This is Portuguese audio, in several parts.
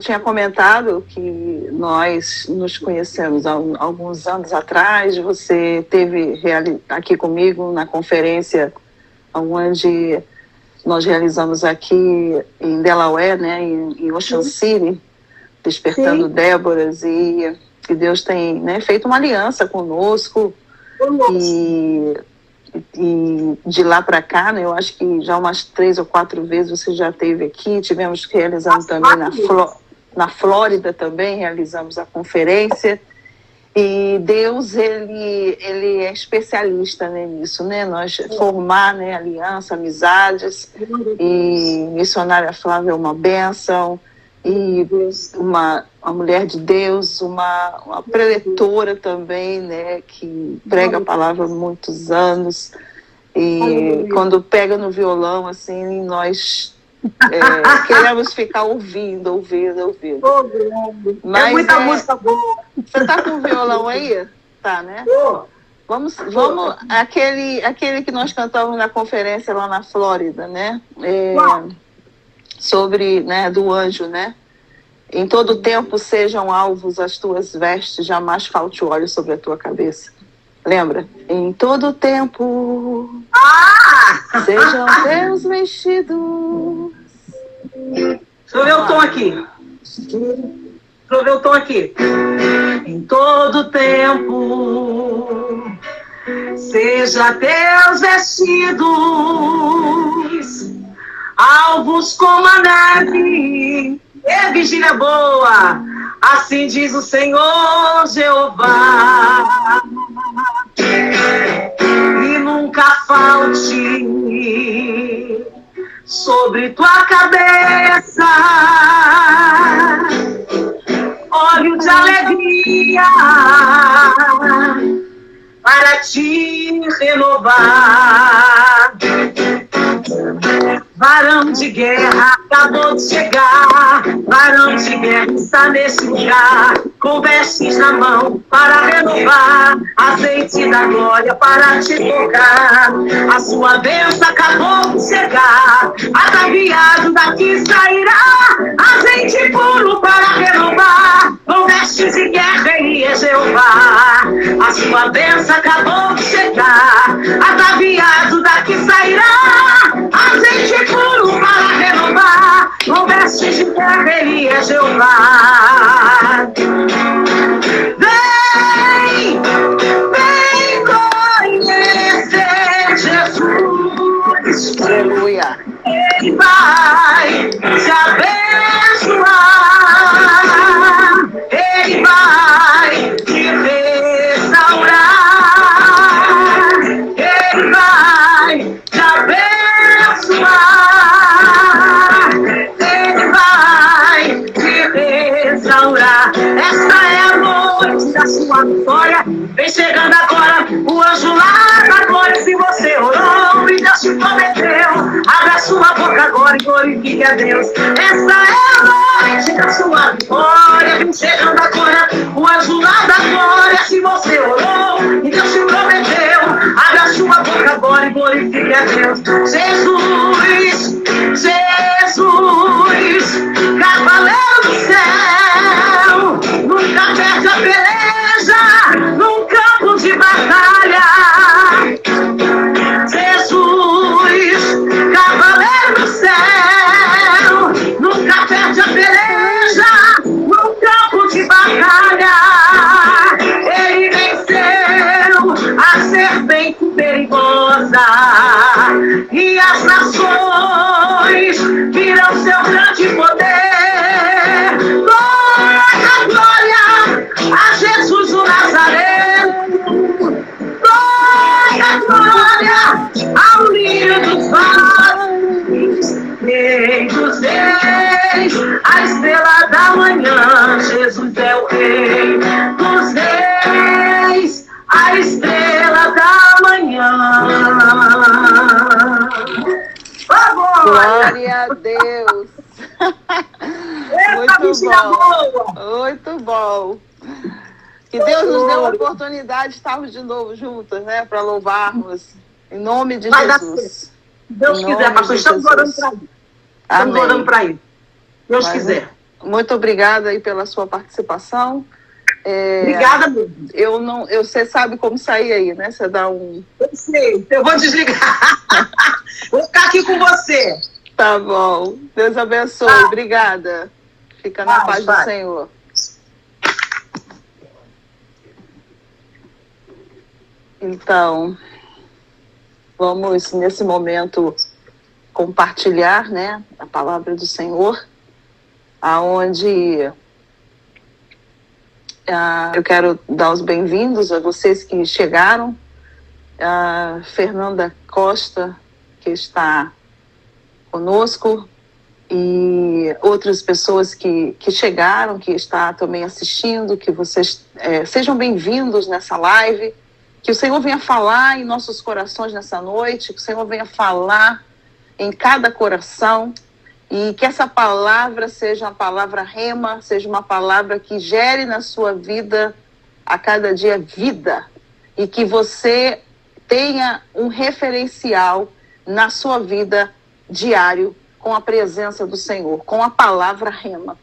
tinha comentado que nós nos conhecemos há alguns anos atrás. Você esteve aqui comigo na conferência onde nós realizamos aqui em Delaware, né, em Ocean City, Despertando Déboras, e Deus tem, né, feito uma aliança conosco. E de lá para cá, né, eu acho que já umas 3 ou 4 vezes você já esteve aqui. Tivemos que realizar também na Flórida também, realizamos a conferência. E Deus, ele é especialista, né, nisso, né? Nós formar, né, aliança, amizades. E missionária Flávia é uma bênção. E uma mulher de Deus, uma preletora também, né, que prega a palavra há muitos anos. E quando pega no violão, assim, nós queremos ficar ouvindo. Mas, muita música boa. Você tá com o violão aí? Tá, né? Vamos aquele que nós cantamos na conferência lá na Flórida, né? Sobre, né, do anjo, né? Em todo tempo sejam alvos as tuas vestes, jamais falte óleo sobre a tua cabeça. Lembra? Em todo tempo sejam teus vestidos. Deixa eu ver o tom aqui. Em todo tempo seja teus vestidos alvos como a neve. Vigília boa, assim diz o Senhor Jeová. E nunca falte sobre tua cabeça óleo de alegria para te renovar. Varão de guerra acabou de chegar, varão de guerra está nesse lugar, com vestes na mão para renovar, azeite da glória para te tocar. A sua bênção acabou de chegar, ataviado daqui sairá, azeite puro para renovar, com vestes de guerra ele é Jeová. A sua bênção acabou de chegar, ataviado daqui sairá, azeite puro para renovar, com vestes de guerra ele é Jeová. Vem conhecer Jesus. Aleluia. Ele vai te abençoar, ele vai te restaurar, ele vai te abençoar, ele vai te restaurar. Esta é a noite da sua vitória. Vem chegando agora o anjo lá da glória. Se você orou e Deus te prometeu, abra sua boca agora e glorifique a Deus. Esta é a noite da sua vitória. Vem chegando agora o anjo lá da glória. Se você orou e Deus te prometeu, abra sua boca agora e glorifique a Deus. Jesus, cavaleiro do céu, nunca perde a peleja num campo de batalha. Jesus, cavaleiro do céu, nunca perde a peleja num campo de batalha. Ele venceu a serpente perigosa e as nações viram seu grande poder. Glória a Jesus o Nazareno, glória ao lírio dos vales, Rei dos reis, a estrela da manhã. Jesus é o Rei dos reis, a estrela da manhã. Glória a Deus. Muito bom. Que Deus nos deu a oportunidade de estarmos de novo juntas, né? Para louvarmos. Em nome de Jesus. Se Deus quiser, pastor, estamos orando para isso. Estamos orando para isso. Deus quiser. Muito obrigada aí pela sua participação. Obrigada mesmo. Você sabe como sair aí, né? Você dá um... Eu sei, eu vou desligar. Vou ficar aqui com você. Tá bom. Deus abençoe. Obrigada. Fica na paz do Senhor. Então, vamos nesse momento compartilhar, né, a palavra do Senhor, aonde eu quero dar os bem-vindos a vocês que chegaram, a Fernanda Costa, que está conosco, e outras pessoas que chegaram, que está também assistindo, que vocês sejam bem-vindos nessa live, que o Senhor venha falar em nossos corações nessa noite, que o Senhor venha falar em cada coração, e que essa palavra seja uma palavra rema, seja uma palavra que gere na sua vida, a cada dia, vida, e que você tenha um referencial na sua vida diário, com a presença do Senhor, com a palavra rema.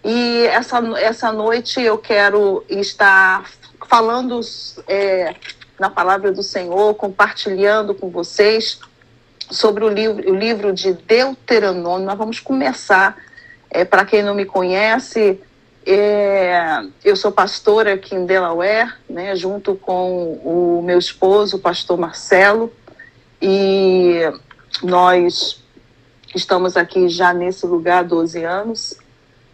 E essa noite eu quero estar falando na palavra do Senhor, compartilhando com vocês sobre o livro de Deuteronômio. Nós vamos começar, para quem não me conhece, eu sou pastora aqui em Delaware, né, junto com o meu esposo, o pastor Marcelo, e nós estamos aqui já nesse lugar há 12 anos,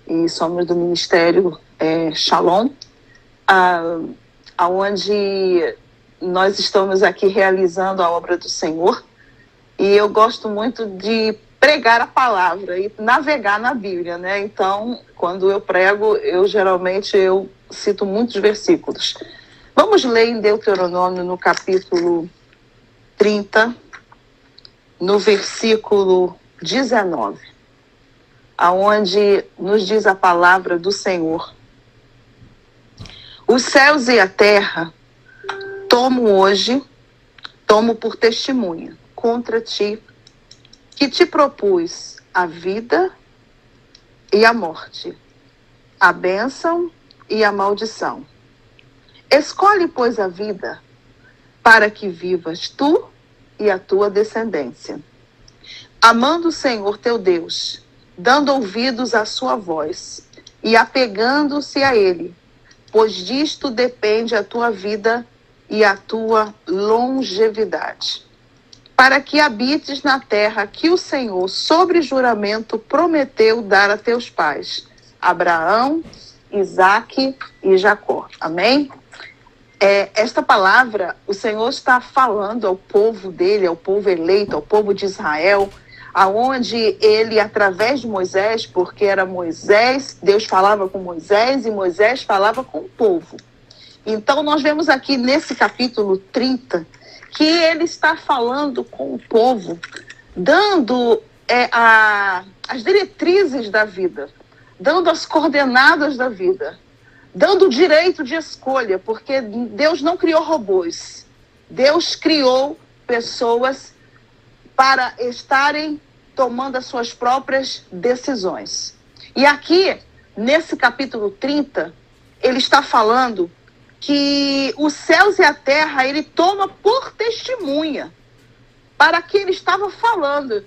e somos do Ministério Shalom, onde nós estamos aqui realizando a obra do Senhor. E eu gosto muito de pregar a palavra e navegar na Bíblia, né? Então, quando eu prego, eu geralmente cito muitos versículos. Vamos ler em Deuteronômio, no capítulo 30, no versículo 19, aonde nos diz a palavra do Senhor: os céus e a terra tomo por testemunha contra ti, que te propus a vida e a morte, a bênção e a maldição. Escolhe, pois, a vida, para que vivas tu e a tua descendência, amando o Senhor teu Deus, dando ouvidos à sua voz e apegando-se a Ele, pois disto depende a tua vida e a tua longevidade, para que habites na terra que o Senhor, sobre juramento, prometeu dar a teus pais, Abraão, Isaque e Jacó. Amém? Esta palavra, o Senhor está falando ao povo dele, ao povo eleito, ao povo de Israel, aonde ele, através de Moisés, porque era Moisés, Deus falava com Moisés e Moisés falava com o povo. Então, nós vemos aqui nesse capítulo 30, que ele está falando com o povo, dando as diretrizes da vida, dando as coordenadas da vida, dando o direito de escolha, porque Deus não criou robôs. Deus criou pessoas para estarem tomando as suas próprias decisões. E aqui, nesse capítulo 30, ele está falando que os céus e a terra ele toma por testemunha para que ele estava falando.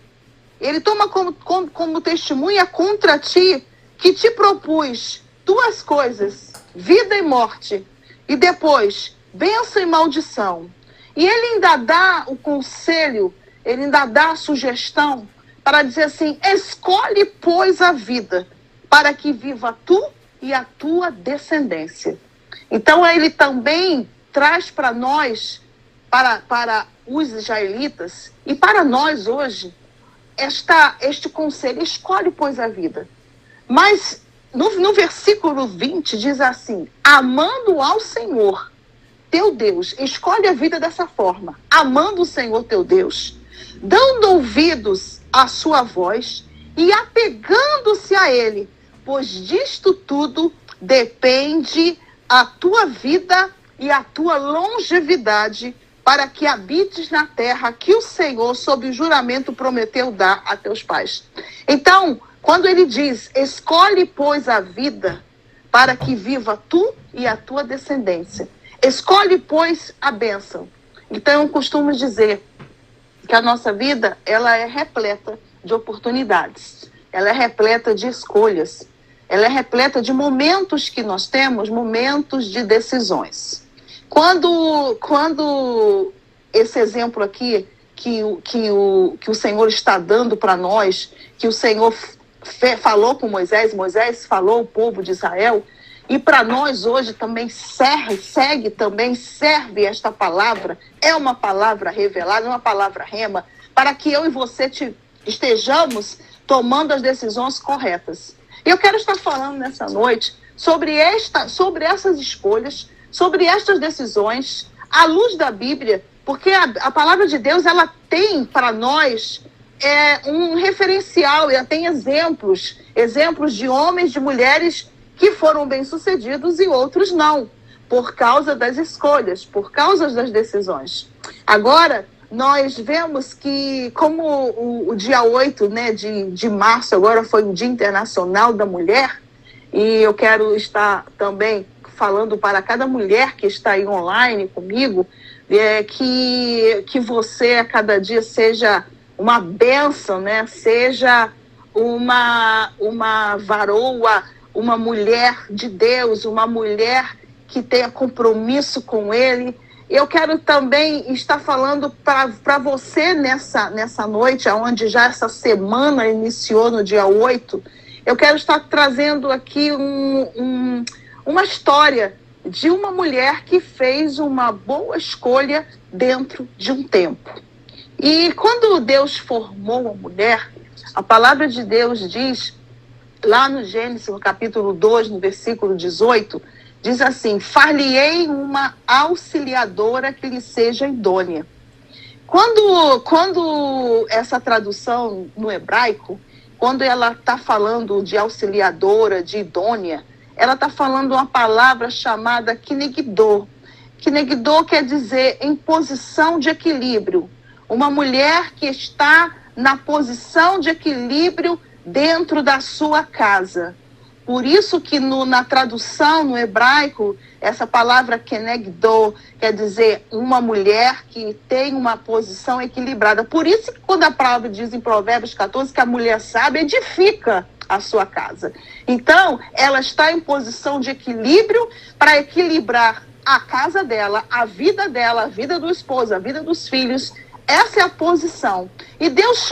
Ele toma como testemunha contra ti, que te propus duas coisas, vida e morte, e depois bênção e maldição. E ele ainda dá o conselho, ele ainda dá a sugestão para dizer assim: escolhe, pois, a vida, para que viva tu e a tua descendência. Então, ele também traz para nós, para os israelitas, e para nós hoje, este conselho: escolhe, pois, a vida. Mas, no versículo 20, diz assim: amando ao Senhor, teu Deus, escolhe a vida dessa forma, amando o Senhor, teu Deus, dando ouvidos à sua voz e apegando-se a Ele, pois disto tudo depende a tua vida e a tua longevidade, para que habites na terra que o Senhor, sob o juramento, prometeu dar a teus pais. Então, Quando ele diz, escolhe, pois, a vida para que viva tu e a tua descendência. Escolhe, pois, a bênção. Então, eu costumo dizer que a nossa vida, ela é repleta de oportunidades. Ela é repleta de escolhas. Ela é repleta de momentos que nós temos, momentos de decisões. Quando esse exemplo aqui, que o Senhor está dando para nós, que o Senhor falou com Moisés, Moisés falou ao povo de Israel, e para nós hoje também serve esta palavra, é uma palavra revelada, uma palavra rema, para que eu e você estejamos tomando as decisões corretas. E eu quero estar falando nessa noite sobre essas escolhas, sobre estas decisões, à luz da Bíblia, porque a palavra de Deus, ela tem para nós um referencial, ela tem exemplos de homens, de mulheres que foram bem-sucedidos e outros não, por causa das escolhas, por causa das decisões. Agora, nós vemos que, como o dia 8, né, de março, agora foi o Dia Internacional da Mulher, e eu quero estar também falando para cada mulher que está aí online comigo, que você a cada dia seja uma bênção, né? Seja uma varoa, uma mulher de Deus, uma mulher que tenha compromisso com Ele. Eu quero também estar falando para você nessa noite, onde já essa semana iniciou no dia 8, eu quero estar trazendo aqui uma história de uma mulher que fez uma boa escolha dentro de um tempo. E quando Deus formou a mulher, a palavra de Deus diz, lá no Gênesis, no capítulo 2, no versículo 18, diz assim, far-lhe-ei uma auxiliadora que lhe seja idônea. Quando essa tradução no hebraico, quando ela está falando de auxiliadora, de idônea, ela está falando uma palavra chamada kinegdô. Kinegdô quer dizer em posição de equilíbrio. Uma mulher que está na posição de equilíbrio dentro da sua casa. Por isso que na tradução no hebraico, essa palavra kenegdô quer dizer uma mulher que tem uma posição equilibrada. Por isso que quando a palavra diz em Provérbios 14 que a mulher sábia edifica a sua casa. Então, ela está em posição de equilíbrio para equilibrar a casa dela, a vida do esposo, a vida dos filhos. Essa é a posição. E Deus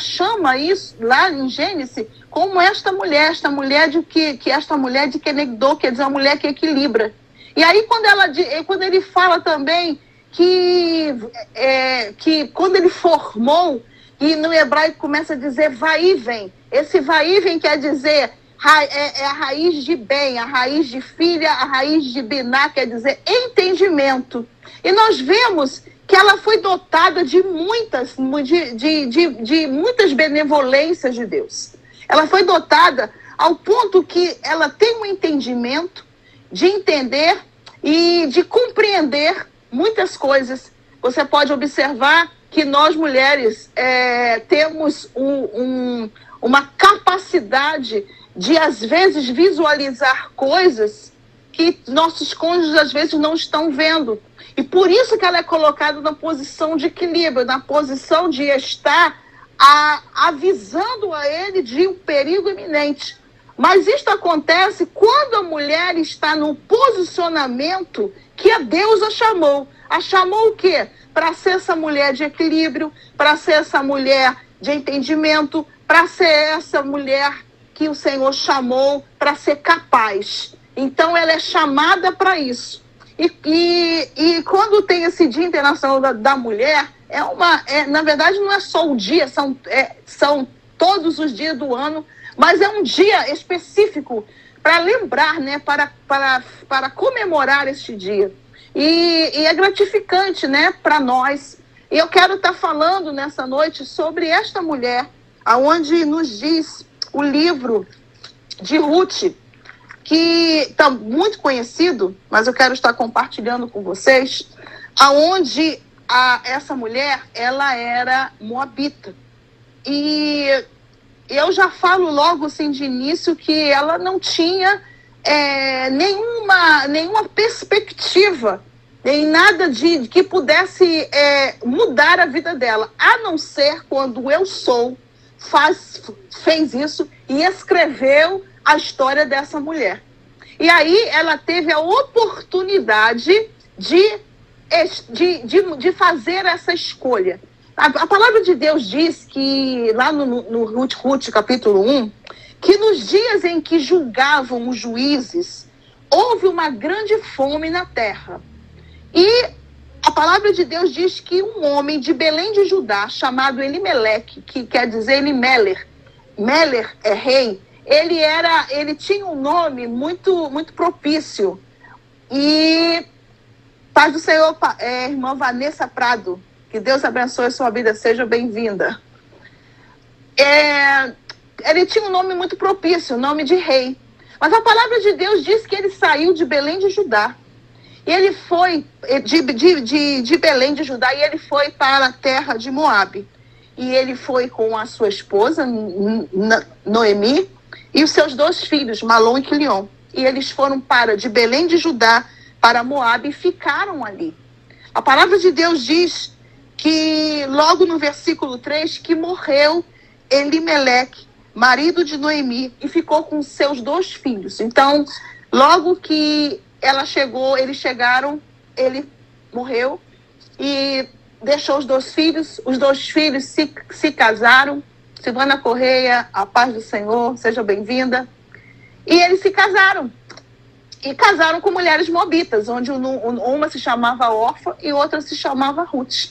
chama isso lá em Gênesis como esta mulher de Kenegdô, quer dizer, uma mulher que equilibra. E aí quando ele fala também que quando ele formou, e no hebraico começa a dizer vai e vem. Esse vai e vem quer dizer é a raiz de bem, a raiz de filha, a raiz de biná, quer dizer entendimento. E nós vemos que ela foi dotada de muitas benevolências de Deus. Ela foi dotada ao ponto que ela tem um entendimento de entender e de compreender muitas coisas. Você pode observar que nós mulheres temos uma capacidade de, às vezes, visualizar coisas que nossos cônjuges, às vezes, não estão vendo. E por isso que ela é colocada na posição de equilíbrio, na posição de estar avisando a ele de um perigo iminente. Mas isto acontece quando a mulher está no posicionamento que a Deus a chamou. A chamou o quê? Para ser essa mulher de equilíbrio, para ser essa mulher de entendimento, para ser essa mulher que o Senhor chamou para ser capaz. Então ela é chamada para isso. E quando tem esse Dia Internacional da Mulher, na verdade não é só o dia, são todos os dias do ano, mas é um dia específico para lembrar, né, para comemorar este dia. E é gratificante, né, para nós. E eu quero estar falando nessa noite sobre esta mulher, aonde nos diz o livro de Ruth, que está muito conhecido, mas eu quero estar compartilhando com vocês, aonde essa mulher, ela era moabita. E eu já falo logo assim de início que ela não tinha nenhuma perspectiva, nem nada de que pudesse mudar a vida dela, a não ser quando Eu Sou fez isso e escreveu a história dessa mulher. E aí ela teve a oportunidade de fazer essa escolha. A palavra de Deus diz que, lá no Ruth, capítulo 1, que nos dias em que julgavam os juízes, houve uma grande fome na terra. E a palavra de Deus diz que um homem de Belém de Judá, chamado Elimeleque, que quer dizer Elimelech, Meler é rei, ele tinha um nome muito, muito propício. E paz do Senhor, irmã Vanessa Prado, que Deus abençoe a sua vida, seja bem-vinda. Ele tinha um nome muito propício, nome de rei. Mas a palavra de Deus diz que ele saiu de Belém de Judá. E ele foi de Belém de Judá e ele foi para a terra de Moabe. E ele foi com a sua esposa, Noemi, e os seus 2 filhos, Malom e Quilion. E eles foram de Belém de Judá para Moabe e ficaram ali. A palavra de Deus diz que, logo no versículo 3, que morreu Elimeleque, marido de Noemi, e ficou com seus 2 filhos. Então, logo que eles chegaram, ele morreu e deixou os 2 filhos. Os 2 filhos se casaram. Silvana Correia, a paz do Senhor, seja bem-vinda. E eles se casaram. E casaram com mulheres moabitas, onde uma se chamava Orfa e outra se chamava Ruth.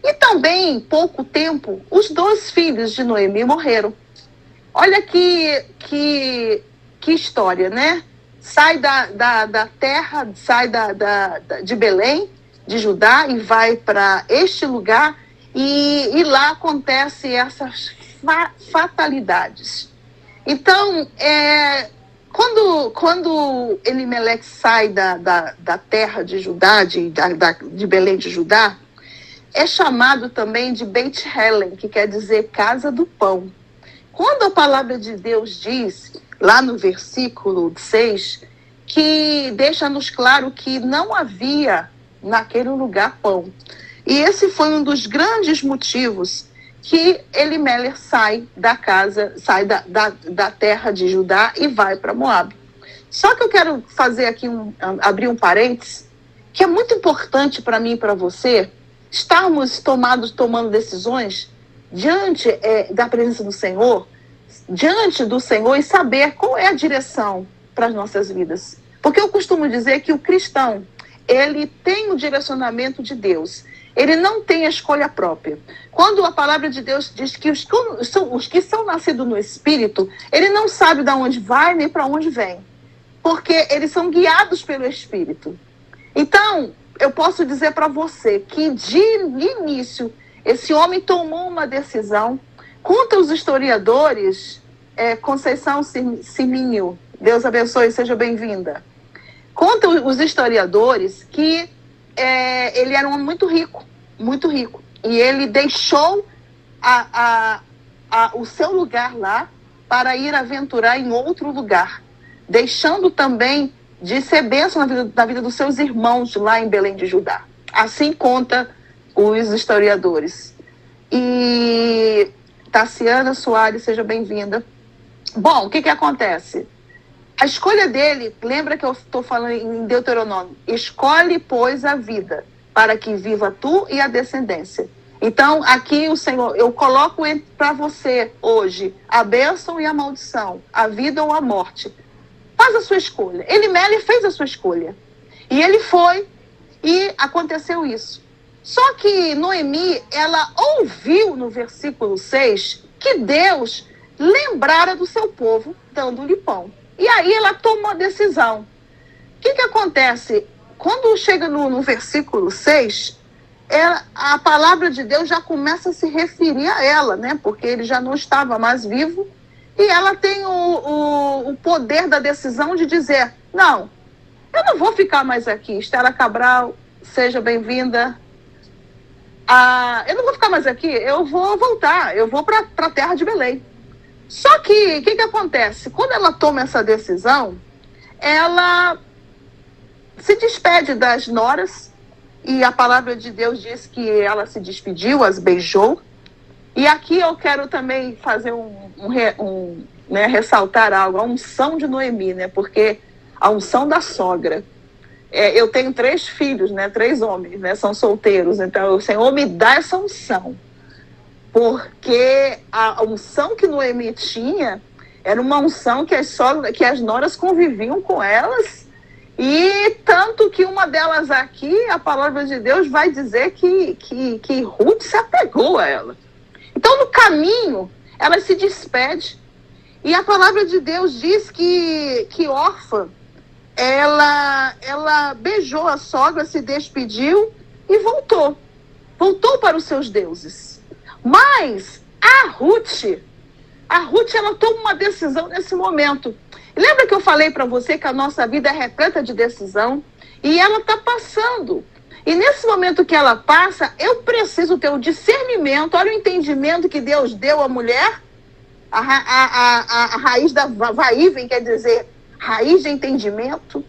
E também, em pouco tempo, os 2 filhos de Noemi morreram. Olha que história, né? Sai da terra, sai de Belém, de Judá, e vai para este lugar, e lá acontecem essas fatalidades. Então, quando Elimeleque sai da terra de Judá, de Belém de Judá, é chamado também de Beit Helen, que quer dizer casa do pão. Quando a palavra de Deus diz, lá no versículo 6, que deixa-nos claro que não havia naquele lugar pão. E esse foi um dos grandes motivos que Elimelech sai da terra de Judá e vai para Moabe. Só que eu quero fazer aqui abrir um parênteses, que é muito importante para mim e para você, estarmos tomando decisões diante da presença do Senhor, diante do Senhor, e saber qual é a direção para as nossas vidas. Porque eu costumo dizer que o cristão, ele tem o direcionamento de Deus. Ele não tem a escolha própria. Quando a palavra de Deus diz que os que são nascidos no Espírito, ele não sabe de onde vai nem para onde vem. Porque eles são guiados pelo Espírito. Então, eu posso dizer para você que de início, esse homem tomou uma decisão. Conta os historiadores, Conceição Siminho, Deus abençoe, seja bem-vinda. Conta os historiadores que ele era um homem muito rico, muito rico. E ele deixou o seu lugar lá para ir aventurar em outro lugar, deixando também de ser bênção na vida dos seus irmãos lá em Belém de Judá. Assim conta os historiadores. E Tassiana Soares, seja bem-vinda. Bom, o que acontece? A escolha dele, lembra que eu estou falando em Deuteronômio, escolhe, pois, a vida, para que viva tu e a descendência. Então, aqui o Senhor, eu coloco para você hoje a bênção e a maldição, a vida ou a morte. Faz a sua escolha. Elimelech fez a sua escolha. E ele foi, e aconteceu isso. Só que Noemi, ela ouviu no versículo 6 que Deus lembrara do seu povo, dando-lhe pão. E aí ela tomou a decisão. O que acontece? Quando chega no versículo 6, a palavra de Deus já começa a se referir a ela, né? Porque ele já não estava mais vivo. E ela tem o poder da decisão de dizer, não, eu não vou ficar mais aqui. Estela Cabral, seja bem-vinda. Eu não vou ficar mais aqui, eu vou voltar, eu vou para a terra de Belém. Só que, o que acontece? Quando ela toma essa decisão, ela se despede das noras, e a palavra de Deus diz que ela se despediu, as beijou. E aqui eu quero também fazer ressaltar algo, a unção de Noemi, né? Porque a unção da sogra. Eu tenho 3 filhos, né? 3 homens, né? São solteiros. Então o Senhor me dá essa unção. Porque a unção que Noemi tinha era uma unção que as noras conviviam com elas. E tanto que uma delas aqui, a palavra de Deus vai dizer que Ruth se apegou a ela. Então, no caminho, ela se despede. E a palavra de Deus diz que Orfa, ela beijou a sogra, se despediu e voltou. Voltou para os seus deuses. Mas a Ruth, ela toma uma decisão nesse momento. Lembra que eu falei para você que a nossa vida é repleta de decisão? E ela está passando. E nesse momento que ela passa, eu preciso ter o discernimento, olha o entendimento que Deus deu à mulher. A raiz da vaivem quer dizer raiz de entendimento.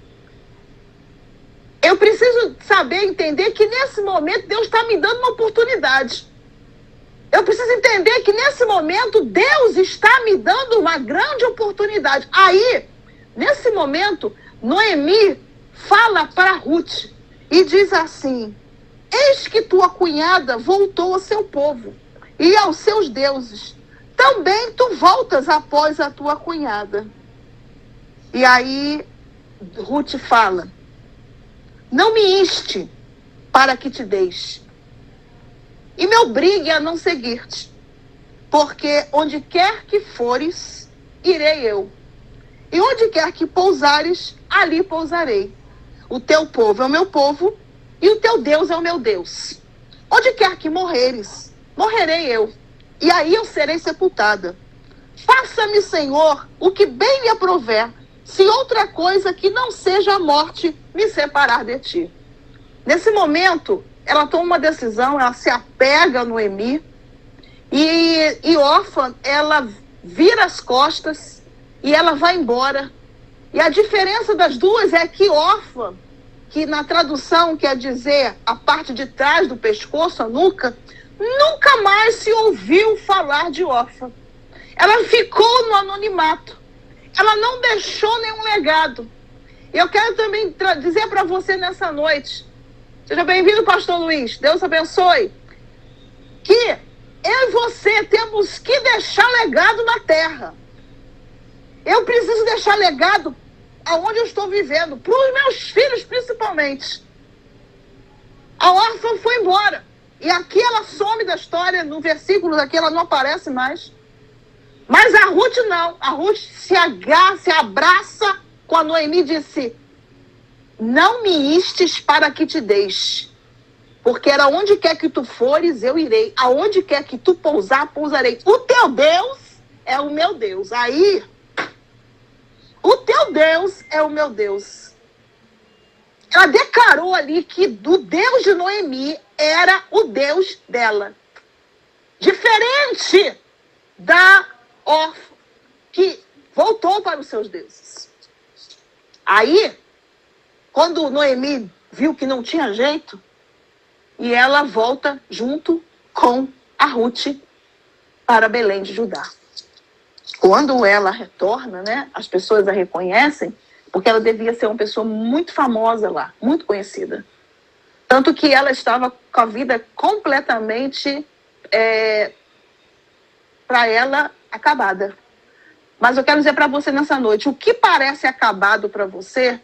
Eu preciso saber, entender que nesse momento Deus está me dando uma oportunidade. Eu preciso entender que nesse momento Deus está me dando uma grande oportunidade. Aí, nesse momento, Noemi fala para Ruth e diz assim: eis que tua cunhada voltou ao seu povo e aos seus deuses. Também tu voltas após a tua cunhada. E aí, Ruth fala: não me inste para que te deixe, e me obrigue a não seguir-te, porque onde quer que fores, irei eu. E onde quer que pousares, ali pousarei. O teu povo é o meu povo, e o teu Deus é o meu Deus. Onde quer que morreres, morrerei eu, e aí eu serei sepultada. Faça-me, Senhor, o que bem me aprover, se outra coisa que não seja a morte me separar de ti. Nesse momento, ela toma uma decisão, ela se apega a Noemi, e Orfa, ela vira as costas e ela vai embora. E a diferença das duas é que Orfa, que na tradução quer dizer a parte de trás do pescoço, a nuca, nunca mais se ouviu falar de Orfa. Ela ficou no anonimato. Ela não deixou nenhum legado. E eu quero também dizer para você nessa noite, seja bem-vindo, pastor Luiz, Deus abençoe, que eu e você temos que deixar legado na terra. Eu preciso deixar legado aonde eu estou vivendo, para os meus filhos principalmente. A órfã foi embora, e aqui ela some da história, no versículo daqui ela não aparece mais. Mas a Ruth não, a Ruth se abraça com a Noemi e disse: não me instes para que te deixe, porque era onde quer que tu fores, eu irei. Aonde quer que tu pousar, pousarei. O teu Deus é o meu Deus. Aí, o teu Deus é o meu Deus. Ela declarou ali que o Deus de Noemi era o Deus dela. Diferente da órfã, que voltou para os seus deuses. Aí, quando Noemi viu que não tinha jeito, e ela volta junto com a Ruth para Belém de Judá. Quando ela retorna, né, as pessoas a reconhecem, porque ela devia ser uma pessoa muito famosa lá, muito conhecida. Tanto que ela estava com a vida completamente, para ela, acabada. Mas eu quero dizer para você nessa noite, o que parece acabado para você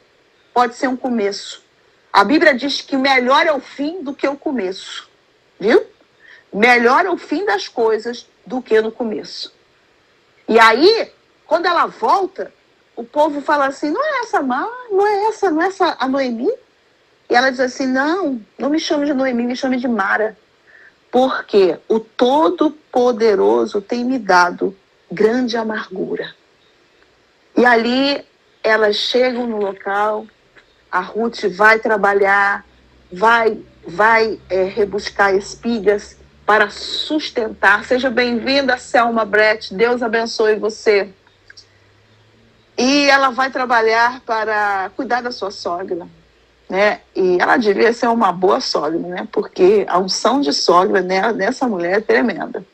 pode ser um começo. A Bíblia diz que melhor é o fim do que o começo. Viu? Melhor é o fim das coisas do que no começo. E aí, quando ela volta, o povo fala assim: não é essa a Noemi? E ela diz assim: não me chame de Noemi, me chame de Mara. Porque o Todo-Poderoso tem me dado grande amargura. E ali elas chegam no local, a Ruth vai trabalhar, vai rebuscar espigas, para sustentar. Seja bem-vinda, Selma Brett. Deus abençoe você. E ela vai trabalhar para cuidar da sua sogra, né? E ela devia ser uma boa sogra, né? Porque a unção de sogra nessa mulher é tremenda.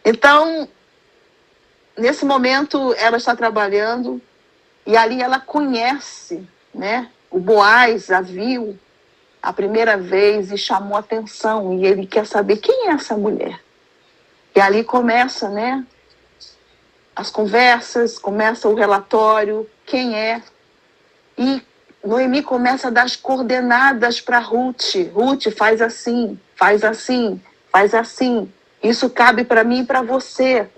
Então, nesse momento, ela está trabalhando e ali ela conhece, né? O Boaz a viu a primeira vez e chamou atenção. E ele quer saber quem é essa mulher. E ali começa, né? As conversas, começa o relatório, quem é. E Noemi começa a dar as coordenadas para Ruth. Ruth, faz assim, faz assim, faz assim. Isso cabe para mim e para você.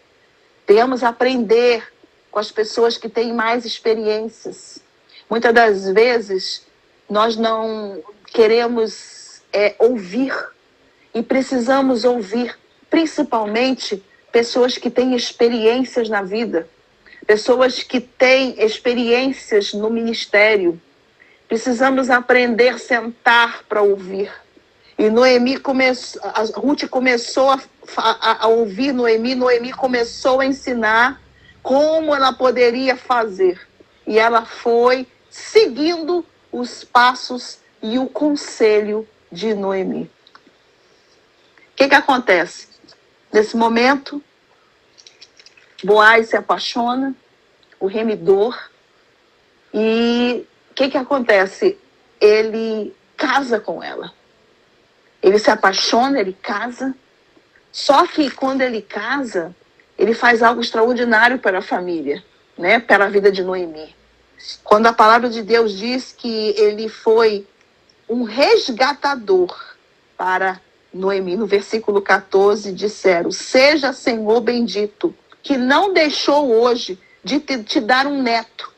Temos a aprender com as pessoas que têm mais experiências. Muitas das vezes, nós não queremos ouvir. E precisamos ouvir, principalmente, pessoas que têm experiências na vida. Pessoas que têm experiências no ministério. Precisamos aprender a sentar para ouvir. E Ruth começou a ouvir Noemi. Noemi começou a ensinar como ela poderia fazer. E ela foi seguindo os passos e o conselho de Noemi. O que acontece? Nesse momento, Boaz se apaixona, o remidor, e o que acontece? Ele casa com ela. Ele se apaixona, ele casa, só que quando ele casa, ele faz algo extraordinário para a família, né? Para a vida de Noemi. Quando a palavra de Deus diz que ele foi um resgatador para Noemi, no versículo 14, disseram: seja Senhor bendito, que não deixou hoje de te dar um neto,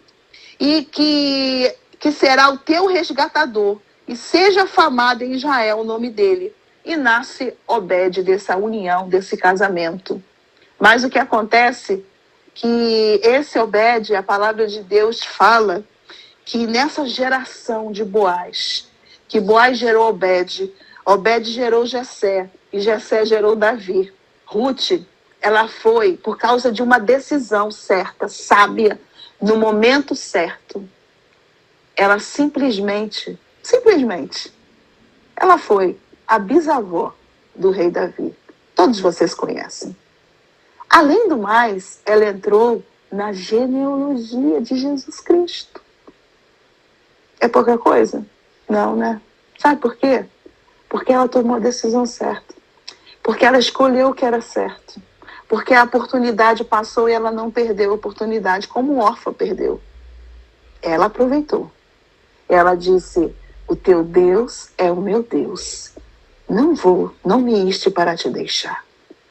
e que será o teu resgatador, e seja afamado em Israel o nome dele. E nasce Obed dessa união, desse casamento. Mas o que acontece? Que esse Obed, a palavra de Deus fala que nessa geração de Boaz, que Boaz gerou Obed, Obed gerou Jessé, e Jessé gerou Davi. Ruth, ela foi por causa de uma decisão certa, sábia, no momento certo. Ela simplesmente, ela foi a bisavó do rei Davi. Todos vocês conhecem. Além do mais, ela entrou na genealogia de Jesus Cristo. É pouca coisa? Não, né? Sabe por quê? Porque ela tomou a decisão certa. Porque ela escolheu o que era certo. Porque a oportunidade passou e ela não perdeu a oportunidade, como o órfão perdeu. Ela aproveitou. Ela disse: o teu Deus é o meu Deus. Não me iste para te deixar.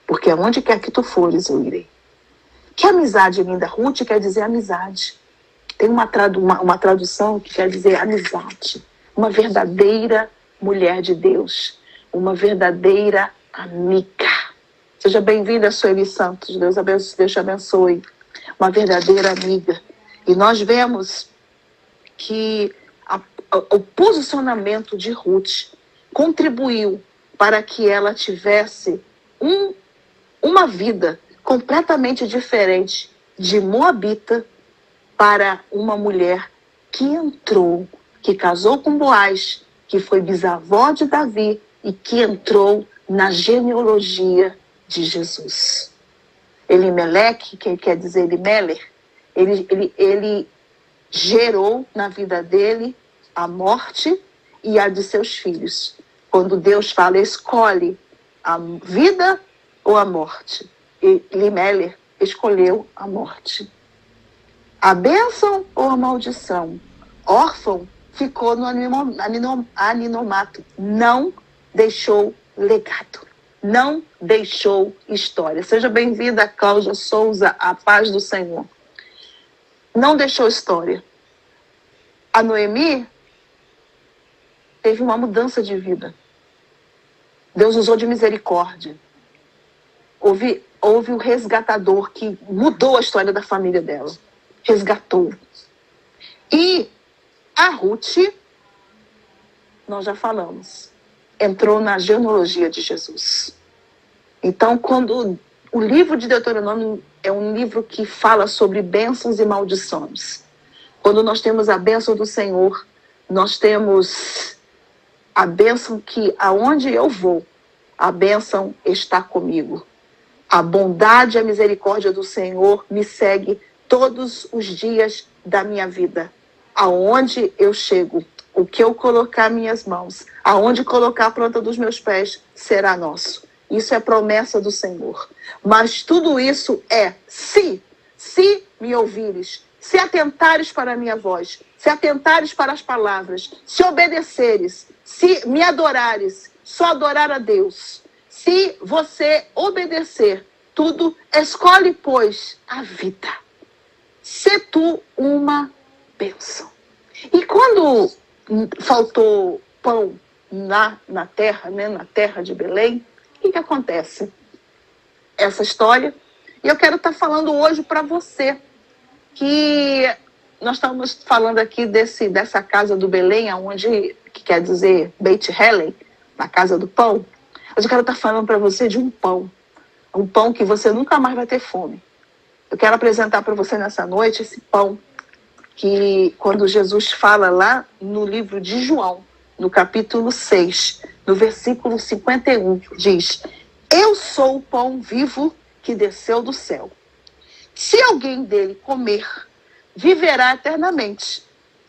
Porque aonde quer que tu fores, eu irei. Que amizade linda. Ruth quer dizer amizade. Tem uma tradução que quer dizer amizade. Uma verdadeira mulher de Deus. Uma verdadeira amiga. Seja bem-vinda, Sueli Santos. Deus te abençoe. Uma verdadeira amiga. E nós vemos que o posicionamento de Ruth contribuiu para que ela tivesse uma vida completamente diferente de moabita para uma mulher que entrou, que casou com Boaz, que foi bisavó de Davi e que entrou na genealogia de Jesus. Elimeleque, que quer dizer Elimelech, ele gerou na vida dele a morte e a de seus filhos. Quando Deus fala, escolhe a vida ou a morte, Elimelech escolheu a morte. A bênção ou a maldição? Órfão ficou no anonimato. Não deixou legado. Não deixou história. Seja bem-vinda, Cláudia Souza, a paz do Senhor. Não deixou história. A Noemi teve uma mudança de vida. Deus usou de misericórdia. Houve o resgatador que mudou a história da família dela. Resgatou. E a Ruth, nós já falamos, entrou na genealogia de Jesus. Então, quando o livro de Deuteronômio é um livro que fala sobre bênçãos e maldições. Quando nós temos a bênção do Senhor, nós temos a bênção que aonde eu vou, a bênção está comigo. A bondade e a misericórdia do Senhor me segue todos os dias da minha vida. Aonde eu chego, o que eu colocar minhas mãos, aonde colocar a planta dos meus pés, será nosso. Isso é promessa do Senhor. Mas tudo isso é se me ouvires, se atentares para a minha voz, se atentares para as palavras, se obedeceres, se me adorares, só adorar a Deus. Se você obedecer tudo, escolhe, pois, a vida. Se tu uma bênção. E quando faltou pão na terra, né, na terra de Belém, o que acontece? Essa história, e eu quero estar falando hoje para você, que nós estamos falando aqui dessa casa do Belém, onde, que quer dizer Beit Helen, na casa do pão. Mas eu quero estar falando para você de um pão que você nunca mais vai ter fome. Eu quero apresentar para você nessa noite esse pão que, quando Jesus fala lá no livro de João, no capítulo 6, no versículo 51, diz: eu sou o pão vivo que desceu do céu. Se alguém dele comer, viverá eternamente.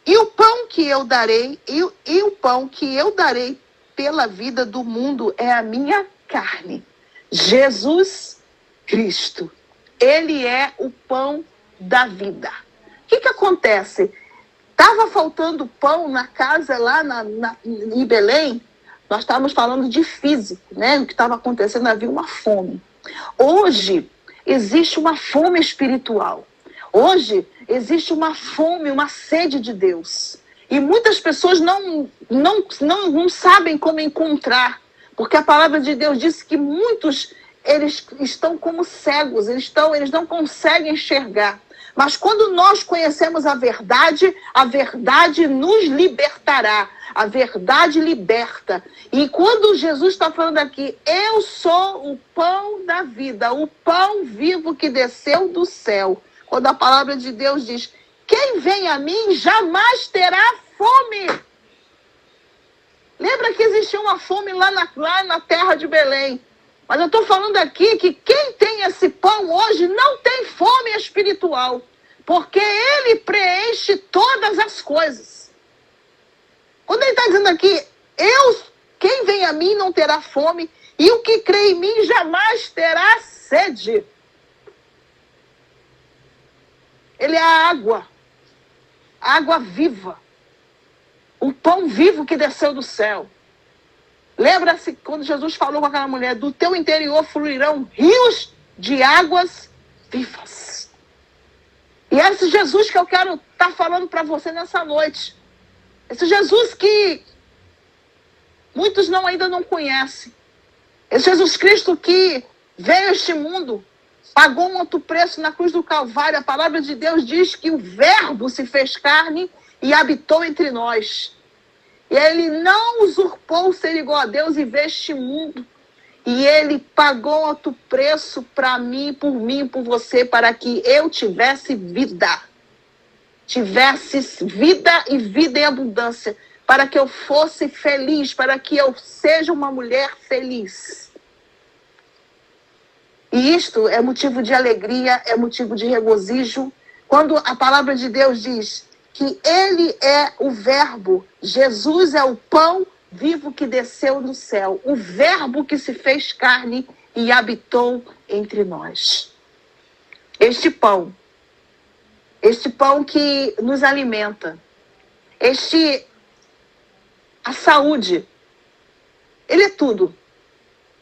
E o pão que eu darei, e o pão que eu darei pela vida do mundo é a minha carne. Jesus Cristo. Ele é o pão da vida. O que acontece? Estava faltando pão na casa lá em Belém. Nós estávamos falando de físico, né? O que estava acontecendo, havia uma fome. Hoje, existe uma fome espiritual. Hoje, existe uma fome, uma sede de Deus. E muitas pessoas não sabem como encontrar. Porque a palavra de Deus diz que muitos, eles estão como cegos, eles não conseguem enxergar. Mas quando nós conhecemos a verdade nos libertará. A verdade liberta. E quando Jesus está falando aqui, eu sou o pão da vida, o pão vivo que desceu do céu. Quando a palavra de Deus diz, quem vem a mim jamais terá fome. Lembra que existia uma fome lá na terra de Belém. Mas eu estou falando aqui que quem tem esse pão hoje não tem fome espiritual. Porque ele preenche todas as coisas. Quando ele está dizendo aqui, quem vem a mim não terá fome, e o que crê em mim jamais terá sede. Ele é a água viva, o pão vivo que desceu do céu. Lembra-se quando Jesus falou com aquela mulher, do teu interior fluirão rios de águas vivas. E é esse Jesus que eu quero estar falando para você nessa noite. Esse Jesus que muitos ainda não conhecem. Esse Jesus Cristo que veio a este mundo, pagou um alto preço na cruz do Calvário. A palavra de Deus diz que o Verbo se fez carne e habitou entre nós. E ele não usurpou ser igual a Deus e veio este mundo. E ele pagou alto preço para mim, por você, para que eu tivesse vida. Tivesse vida e vida em abundância, para que eu fosse feliz, para que eu seja uma mulher feliz. E isto é motivo de alegria, é motivo de regozijo, quando a palavra de Deus diz que ele é o Verbo, Jesus é o pão vivo que desceu do céu, o Verbo que se fez carne e habitou entre nós. Este pão que nos alimenta, a saúde, ele é tudo.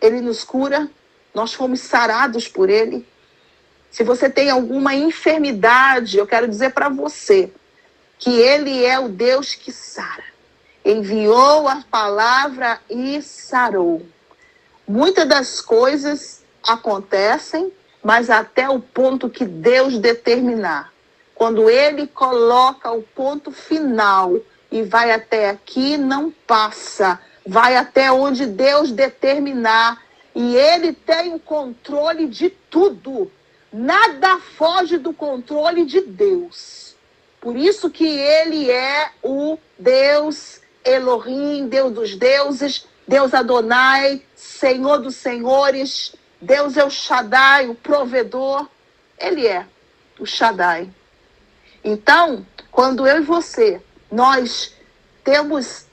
Ele nos cura, nós fomos sarados por ele. Se você tem alguma enfermidade, eu quero dizer para você que ele é o Deus que sara. Enviou a palavra e sarou. Muitas das coisas acontecem, mas até o ponto que Deus determinar. Quando ele coloca o ponto final e vai até aqui, não passa. Vai até onde Deus determinar. E ele tem o controle de tudo. Nada foge do controle de Deus. Por isso que ele é o Deus Elohim, Deus dos deuses, Deus Adonai, Senhor dos senhores, Deus El Shaddai, o provedor. Ele é o Shaddai. Então, quando eu e você, nós temos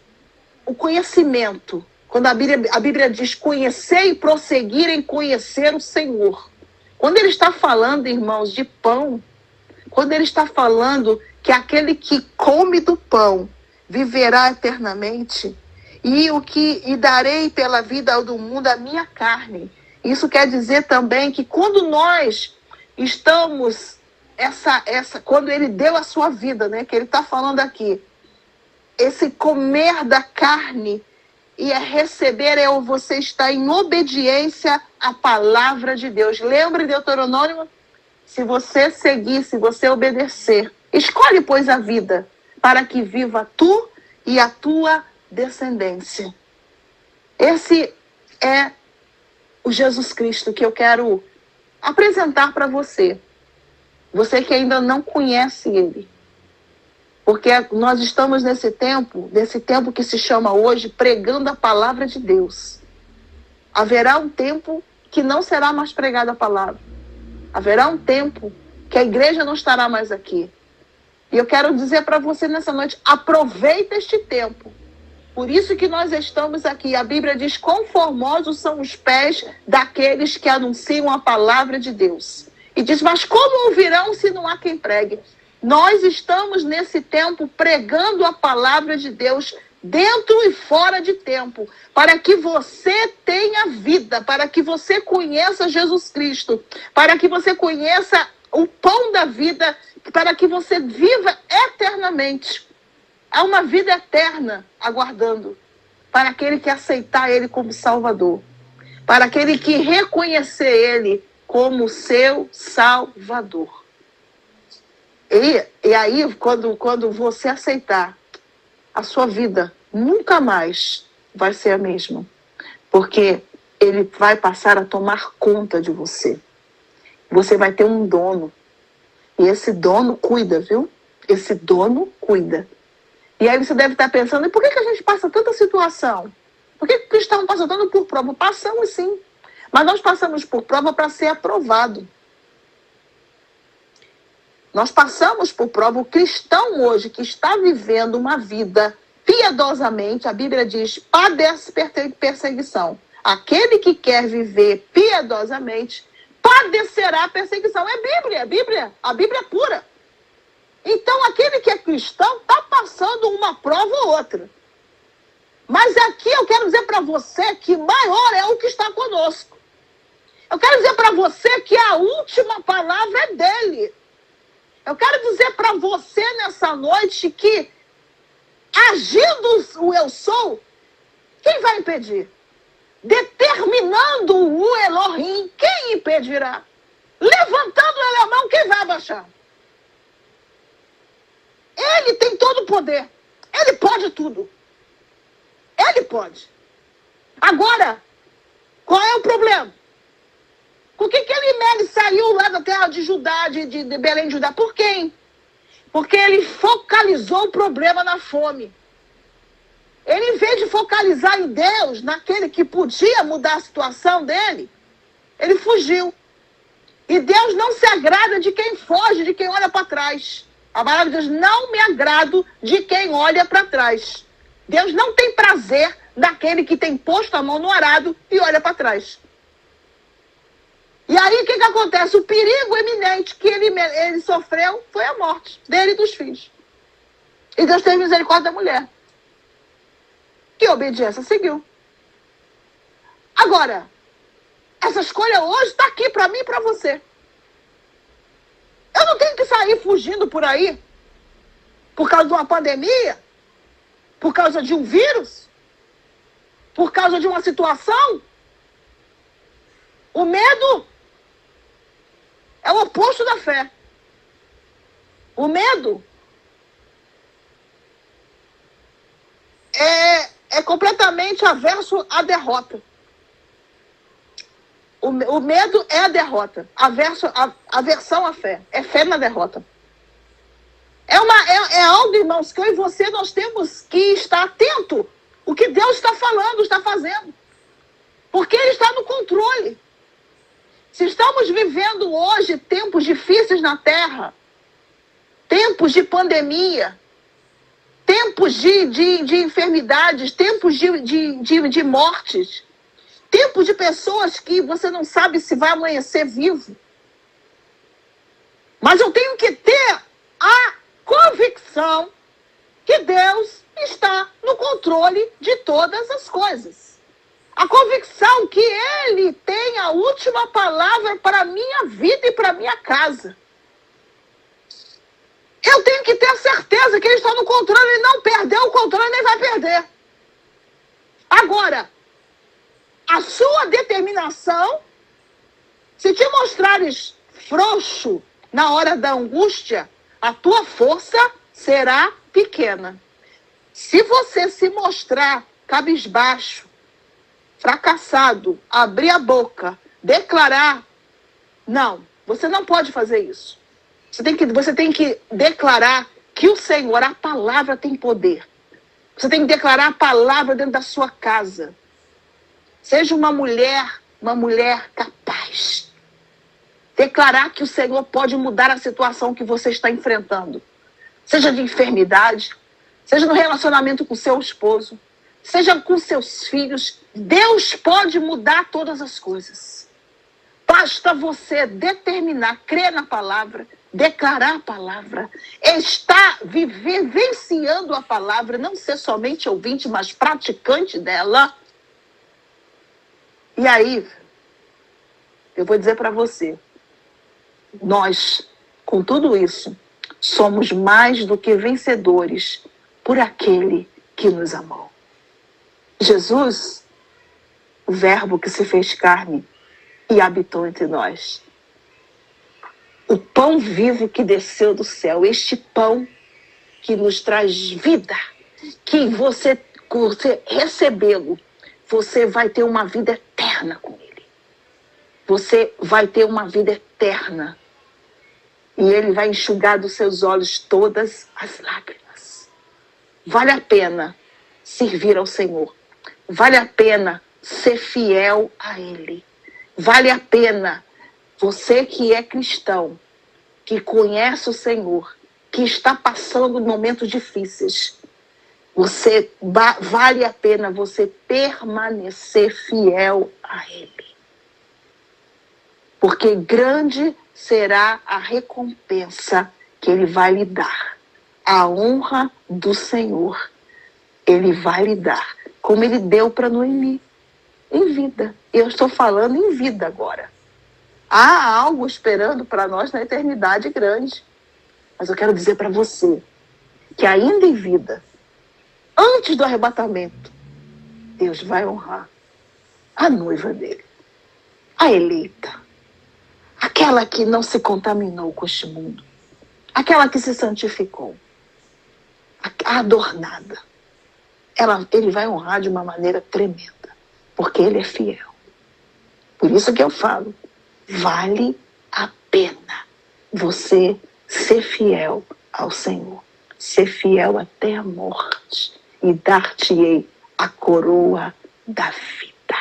o conhecimento, quando a Bíblia diz conhecer e prosseguir em conhecer o Senhor. Quando ele está falando, irmãos, de pão, quando ele está falando que aquele que come do pão viverá eternamente, e darei pela vida do mundo a minha carne. Isso quer dizer também que quando nós estamos, quando ele deu a sua vida, né, que ele está falando aqui, esse comer da carne e receber você estar em obediência à palavra de Deus. Lembre Deuteronômio? Se você seguir, se você obedecer, escolhe, pois, a vida, para que viva tu e a tua descendência. Esse é o Jesus Cristo que eu quero apresentar para você. Você que ainda não conhece ele. Porque nós estamos nesse tempo que se chama hoje, pregando a palavra de Deus. Haverá um tempo que não será mais pregada a palavra. Haverá um tempo que a igreja não estará mais aqui. E eu quero dizer para você nessa noite, aproveita este tempo. Por isso que nós estamos aqui. A Bíblia diz, quão formosos são os pés daqueles que anunciam a palavra de Deus. E diz, mas como ouvirão se não há quem pregue? Nós estamos nesse tempo pregando a palavra de Deus dentro e fora de tempo, para que você tenha vida, para que você conheça Jesus Cristo, para que você conheça o pão da vida, para que você viva eternamente. Há uma vida eterna aguardando para aquele que aceitar ele como Salvador, para aquele que reconhecer ele como seu Salvador. E aí, quando você aceitar, a sua vida nunca mais vai ser a mesma. Porque ele vai passar a tomar conta de você. Você vai ter um dono. E esse dono cuida, viu? Esse dono cuida. E aí você deve estar pensando, e por que a gente passa tanta situação? Por que cristãos passam tanto por prova? Passamos sim. Mas nós passamos por prova para ser aprovado. Nós passamos por prova. O cristão hoje que está vivendo uma vida piedosamente, a Bíblia diz, padece perseguição. Aquele que quer viver piedosamente padecerá perseguição. É Bíblia. A Bíblia é pura. Então, aquele que é cristão está passando uma prova ou outra. Mas aqui eu quero dizer para você que maior é o que está conosco. Eu quero dizer para você que a última palavra é dele. Eu quero dizer para você nessa noite que, agindo o eu sou, quem vai impedir? Determinando o Elohim, quem impedirá? Levantando ele a mão, quem vai abaixar? Ele tem todo o poder. Ele pode tudo. Ele pode. Agora, qual é o problema? Por que Elimelec saiu lá da terra de Judá, de Belém de Judá? Por quem? Porque ele focalizou o problema na fome. Ele, em vez de focalizar em Deus, naquele que podia mudar a situação dele, ele fugiu. E Deus não se agrada de quem foge, de quem olha para trás. A palavra diz, não me agrado de quem olha para trás. Deus não tem prazer daquele que tem posto a mão no arado e olha para trás. E aí, o que acontece? O perigo eminente que ele sofreu foi a morte dele e dos filhos. E Deus teve misericórdia da mulher. Que obediência seguiu. Agora, essa escolha hoje está aqui para mim e para você. Eu não tenho que sair fugindo por aí por causa de uma pandemia, por causa de um vírus, por causa de uma situação. O medo é o oposto da fé. O medo é completamente averso à derrota. O medo é a derrota. Aversão à fé. É fé na derrota. É algo, irmãos, que eu e você nós temos que estar atento. O que Deus está falando, está fazendo. Porque Ele está no controle. Se estamos vivendo hoje tempos difíceis na Terra, tempos de pandemia, tempos de enfermidades, tempos de mortes, tempos de pessoas que você não sabe se vai amanhecer vivo. Mas eu tenho que ter a convicção que Deus está no controle de todas as coisas. A convicção que Ele tem a última palavra para a minha vida e para a minha casa. Eu tenho que ter a certeza que Ele está no controle. Ele não perdeu o controle, nem vai perder. Agora, a sua determinação, se te mostrares frouxo na hora da angústia, a tua força será pequena. Se você se mostrar cabisbaixo, fracassado, abrir a boca, declarar, não, você não pode fazer isso. Você tem que declarar que o Senhor, a palavra tem poder. Você tem que declarar a palavra dentro da sua casa. Seja uma mulher capaz. Declarar que o Senhor pode mudar a situação que você está enfrentando. Seja de enfermidade, seja no relacionamento com seu esposo, seja com seus filhos. Deus pode mudar todas as coisas. Basta você determinar, crer na palavra, declarar a palavra, estar vivenciando a palavra, não ser somente ouvinte, mas praticante dela. E aí, eu vou dizer para você, nós, com tudo isso, somos mais do que vencedores por aquele que nos amou. Jesus, o Verbo que se fez carne e habitou entre nós. O pão vivo que desceu do céu, este pão que nos traz vida, que você recebê-lo, você vai ter uma vida eterna com ele. Você vai ter uma vida eterna. E ele vai enxugar dos seus olhos todas as lágrimas. Vale a pena servir ao Senhor. Vale a pena ser fiel a Ele. Vale a pena você que é cristão, que conhece o Senhor, que está passando momentos difíceis. Vale a pena você permanecer fiel a Ele. Porque grande será a recompensa que Ele vai lhe dar. A honra do Senhor, Ele vai lhe dar. Como Ele deu para Noemi, em vida. Eu estou falando em vida agora. Há algo esperando para nós na eternidade grande. Mas eu quero dizer para você que ainda em vida, antes do arrebatamento, Deus vai honrar a noiva dele, a eleita, aquela que não se contaminou com este mundo, aquela que se santificou, a adornada. Ele vai honrar de uma maneira tremenda, porque ele é fiel. Por isso que eu falo, vale a pena você ser fiel ao Senhor, ser fiel até a morte, e dar-te-ei a coroa da vida.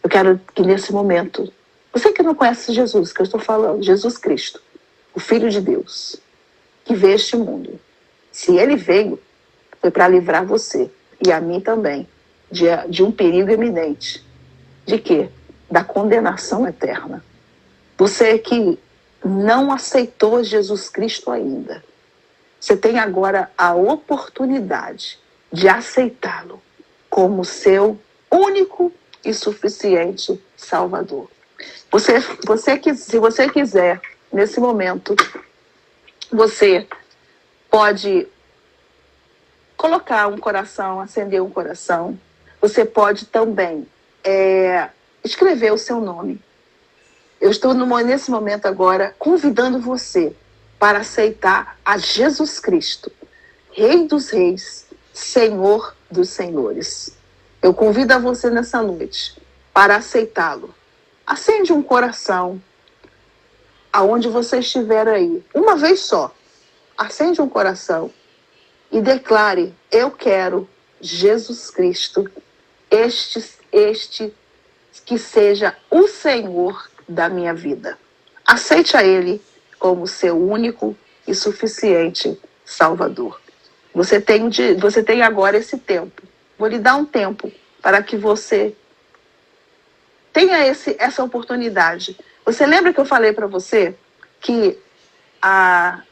Eu quero que nesse momento, você que não conhece Jesus, que eu estou falando, Jesus Cristo, o Filho de Deus, que veio este mundo, se ele veio, foi para livrar você e a mim também de um perigo iminente. De quê? Da condenação eterna. Você que não aceitou Jesus Cristo ainda, você tem agora a oportunidade de aceitá-lo como seu único e suficiente Salvador. Se você quiser, nesse momento, você pode colocar um coração, acender um coração. Você pode também escrever o seu nome. Eu estou nesse momento agora convidando você para aceitar a Jesus Cristo, Rei dos Reis, Senhor dos Senhores. Eu convido a você nessa noite para aceitá-lo acende um coração aonde você estiver aí, uma vez só. Acende um coração e declare: eu quero Jesus Cristo, este que seja o Senhor da minha vida. Aceite a Ele como seu único e suficiente Salvador. Você tem agora esse tempo. Vou lhe dar um tempo para que você tenha essa oportunidade. Você lembra que eu falei para você que a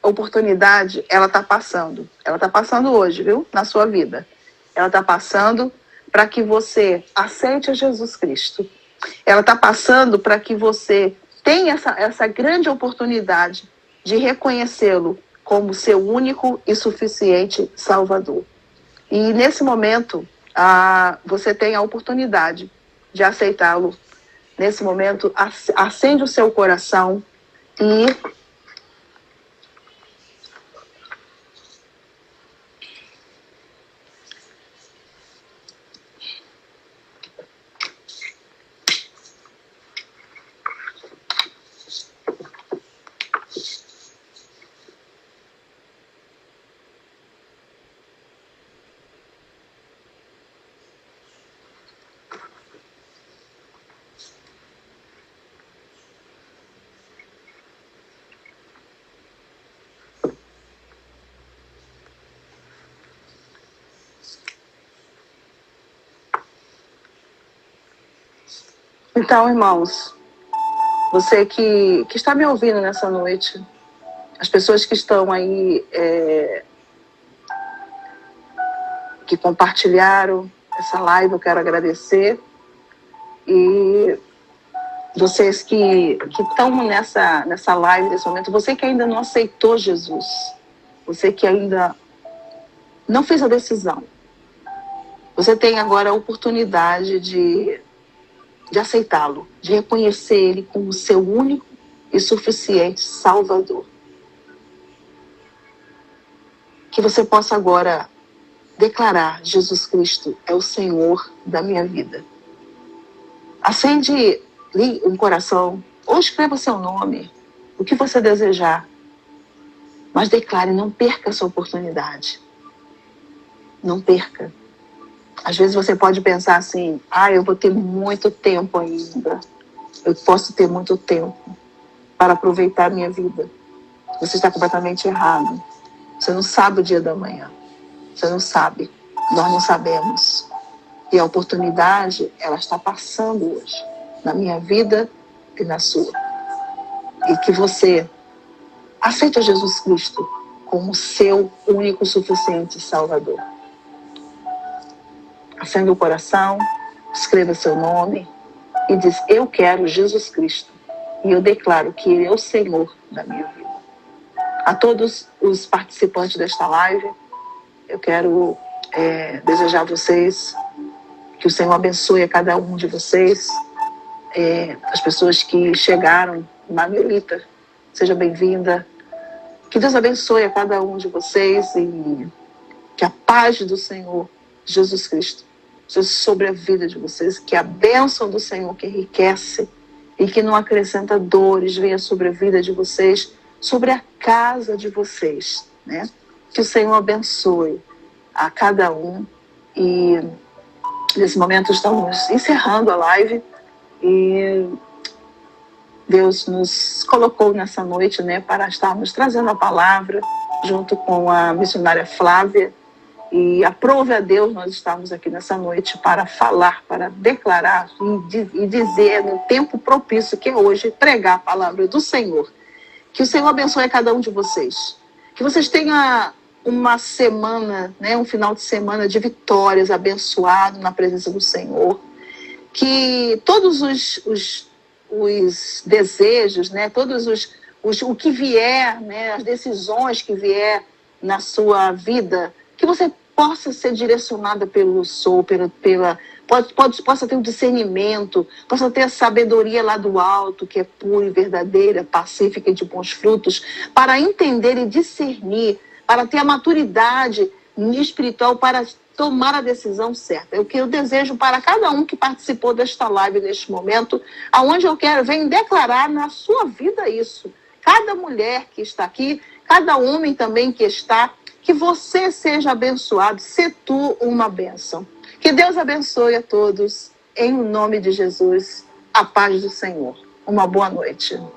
oportunidade, ela está passando. Ela está passando hoje, viu? Na sua vida. Ela está passando para que você aceite a Jesus Cristo. Ela está passando para que você tenha essa grande oportunidade de reconhecê-lo como seu único e suficiente Salvador. E nesse momento, você tem a oportunidade de aceitá-lo. Nesse momento, acende o seu coração e então, irmãos, você que está me ouvindo nessa noite, as pessoas que estão aí, que compartilharam essa live, eu quero agradecer. E vocês que estão nessa live, nesse momento, você que ainda não aceitou Jesus, você que ainda não fez a decisão, você tem agora a oportunidade de aceitá-lo, de reconhecer ele como seu único e suficiente Salvador. Que você possa agora declarar: Jesus Cristo é o Senhor da minha vida. Acende um coração, ou escreva seu nome, o que você desejar. Mas declare, não perca essa oportunidade. Não perca. Às vezes você pode pensar assim: eu vou ter muito tempo ainda. Eu posso ter muito tempo para aproveitar a minha vida. Você está completamente errado. Você não sabe o dia da manhã. Você não sabe. Nós não sabemos. E a oportunidade, ela está passando hoje. Na minha vida e na sua. E que você aceite a Jesus Cristo como seu único e suficiente Salvador. Acenda o coração, escreva seu nome e diz: eu quero Jesus Cristo. E eu declaro que Ele é o Senhor da minha vida. A todos os participantes desta live, eu quero desejar a vocês que o Senhor abençoe a cada um de vocês. As pessoas que chegaram, Manuelita, seja bem-vinda. Que Deus abençoe a cada um de vocês e que a paz do Senhor Jesus Cristo seja sobre a vida de vocês, que a bênção do Senhor que enriquece e que não acrescenta dores venha sobre a vida de vocês, sobre a casa de vocês, né? Que o Senhor abençoe a cada um. E nesse momento estamos encerrando a live e Deus nos colocou nessa noite, né, para estarmos trazendo a palavra junto com a missionária Flávia. E aprove a Deus nós estamos aqui nessa noite para falar, para declarar e dizer no tempo propício que é hoje, pregar a palavra do Senhor. Que o Senhor abençoe a cada um de vocês. Que vocês tenham uma semana, né, um final de semana de vitórias, abençoado na presença do Senhor. Que todos os desejos, né, o que vier, né, as decisões que vier na sua vida, que você possa ser direcionada pelo Sol, possa ter um discernimento, possa ter a sabedoria lá do alto, que é pura e verdadeira, pacífica e de bons frutos, para entender e discernir, para ter a maturidade espiritual para tomar a decisão certa. É o que eu desejo para cada um que participou desta live neste momento, aonde eu quero, venho declarar na sua vida isso. Cada mulher que está aqui, cada homem também que está, que você seja abençoado, se tu uma bênção. Que Deus abençoe a todos, em nome de Jesus, a paz do Senhor. Uma boa noite.